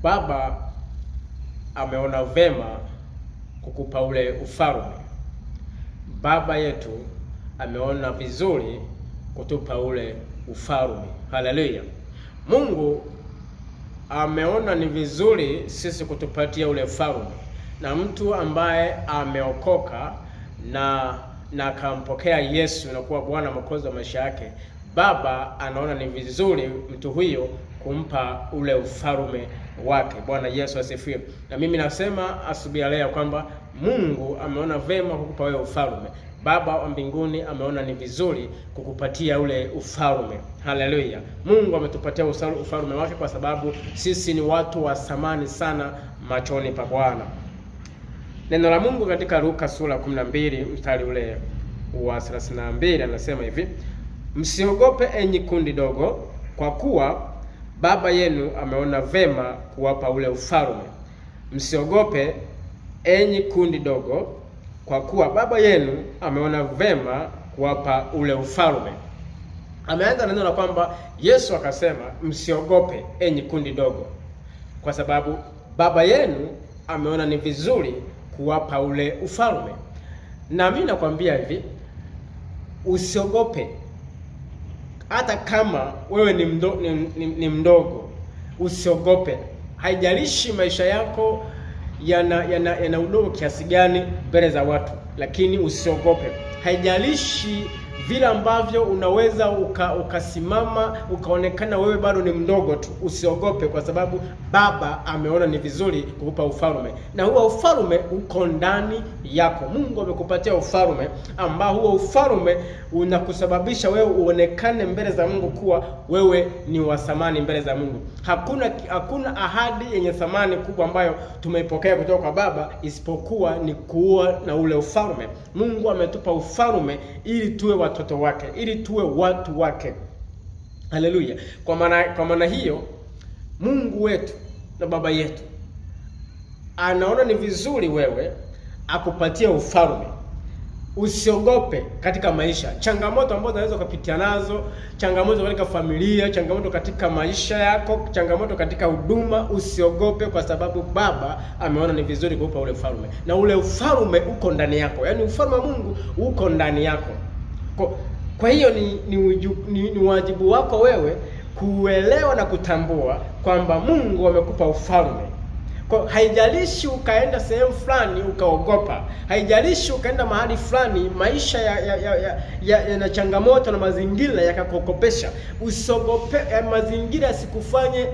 Baba ameona vema kukupa ule ufalme. Baba yetu ameona vizuri kutupa ule ufalme. Haleluya! Mungu ameona ni vizuri sisi kutupatia ule ufalme, na mtu ambaye ameokoka na akampokea Yesu na kuwa Bwana Mwokozi wa maisha yake, Baba anaona ni vizuri mtu huyo kumpa ule ufalme wake. Bwana Yesu asifiwe. Na mimi nasema asubuhi ya leo kwamba Mungu ameona vema kukupa wewe ufalme. Baba wa mbinguni ameona ni vizuri kukupatia ule ufalme. Haleluya! Mungu ametupatia ufalme wake kwa sababu sisi ni watu wa thamani sana machoni pa Bwana. Neno la Mungu katika Luka sura 12 mstari ule wa 32 anasema hivi: msiogope enyi kundi dogo, kwa kuwa Baba yenu ameona vema kuwapa ule ufalme. Msiogope enyi kundi dogo, kwa kuwa Baba yenu ameona vema kuwapa ule ufalme. Ameanza neno la kwamba Yesu akasema msiogope enyi kundi dogo, kwa sababu Baba yenu ameona ni vizuri kuwapa ule ufalme. Na mimi nakwambia hivi, usiogope. Hata kama wewe ni mdogo, usiogope. Haijalishi maisha yako yana udogo kiasi gani mbele za watu, lakini usiogope. Haijalishi vile ambavyo unaweza ukasimama ukaonekana wewe bado ni mdogo tu, usiogope, kwa sababu Baba ameona ni vizuri kukupa ufalme, na huo ufalme uko ndani yako. Mungu amekupatia ufalme ambao huo ufalme unakusababisha wewe uonekane mbele za Mungu kuwa wewe ni wa thamani mbele za Mungu. Hakuna ahadi yenye thamani kubwa ambayo tumeipokea kutoka kwa Baba isipokuwa ni kuwa na ule ufalme. Mungu ametupa ufalme ili tuwe watoto wake, ili tuwe watu wake. Haleluya! Kwa maana hiyo Mungu wetu na Baba yetu anaona ni vizuri wewe akupatie ufalme. Usiogope katika maisha. Changamoto ambazo unaweza kupitia nazo, changamoto katika familia, changamoto katika maisha yako, changamoto katika huduma, usiogope, kwa sababu Baba ameona ni vizuri kukupa ule ufalme, na ule ufalme uko ndani yako. Yaani ufalme wa Mungu uko ndani yako. Kwa hiyo ni wajibu wako wewe kuelewa na kutambua kwamba Mungu amekupa ufalme. Kwa haijalishi ukaenda sehemu fulani ukaogopa, haijalishi ukaenda mahali fulani maisha yana changamoto na mazingira yakakukopesha, usiogope. Mazingira yasikufanye